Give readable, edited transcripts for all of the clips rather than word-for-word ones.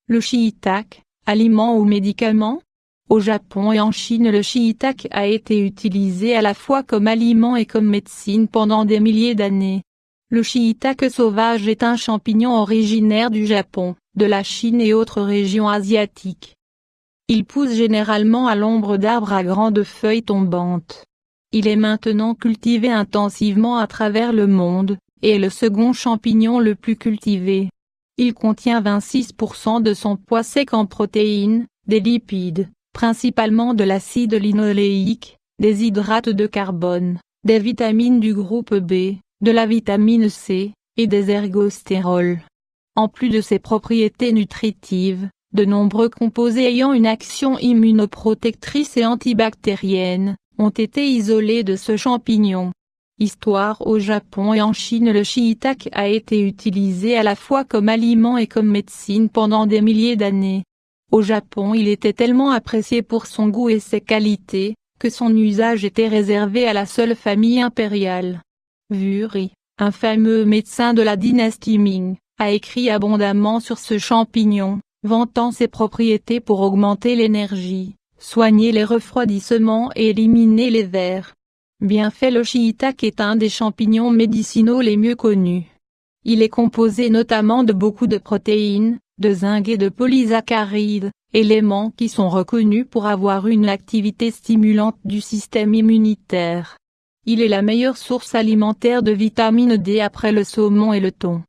Le shiitake, aliment ou médicament? Au Japon et en Chine, le shiitake a été utilisé à la fois comme aliment et comme médecine pendant des milliers d'années. Le shiitake sauvage est un champignon originaire du Japon, de la Chine et autres régions asiatiques. Il pousse généralement à l'ombre d'arbres à grandes feuilles tombantes. Il est maintenant cultivé intensivement à travers le monde, et est le second champignon le plus cultivé. Il contient 26% de son poids sec en protéines, des lipides, principalement de l'acide linoléique, des hydrates de carbone, des vitamines du groupe B, de la vitamine C, et des ergostérols. En plus de ses propriétés nutritives, de nombreux composés ayant une action immunoprotectrice et antibactérienne, ont été isolés de ce champignon. Histoire: au Japon et en Chine, le shiitake a été utilisé à la fois comme aliment et comme médecine pendant des milliers d'années. Au Japon, il était tellement apprécié pour son goût et ses qualités, que son usage était réservé à la seule famille impériale. Wuri, un fameux médecin de la dynastie Ming, a écrit abondamment sur ce champignon, vantant ses propriétés pour augmenter l'énergie, soigner les refroidissements et éliminer les vers. Bien fait, le shiitake est un des champignons médicinaux les mieux connus. Il est composé notamment de beaucoup de protéines, de zinc et de polysaccharides, éléments qui sont reconnus pour avoir une activité stimulante du système immunitaire. Il est la meilleure source alimentaire de vitamine D après le saumon et le thon.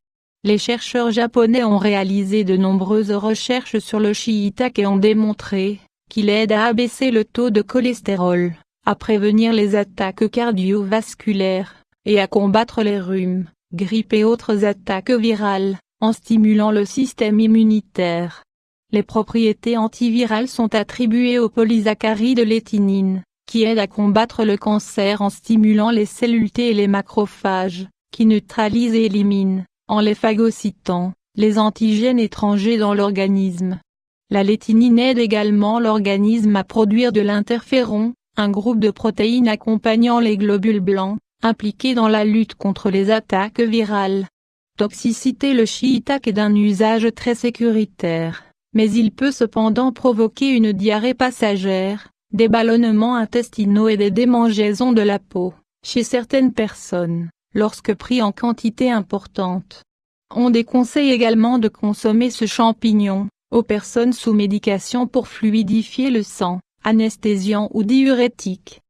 Les chercheurs japonais ont réalisé de nombreuses recherches sur le shiitake et ont démontré qu'il aide à abaisser le taux de cholestérol, à prévenir les attaques cardiovasculaires, et à combattre les rhumes, grippes et autres attaques virales, en stimulant le système immunitaire. Les propriétés antivirales sont attribuées au polysaccharide léthinine, qui aide à combattre le cancer en stimulant les cellules T et les macrophages, qui neutralisent et éliminent, en les phagocytant, les antigènes étrangers dans l'organisme. La léthinine aide également l'organisme à produire de l'interféron, un groupe de protéines accompagnant les globules blancs, impliqués dans la lutte contre les attaques virales. Toxicité: le shiitake est d'un usage très sécuritaire, mais il peut cependant provoquer une diarrhée passagère, des ballonnements intestinaux et des démangeaisons de la peau, chez certaines personnes, lorsque pris en quantité importante. On déconseille également de consommer ce champignon aux personnes sous médication pour fluidifier le sang, anesthésiant ou diurétique.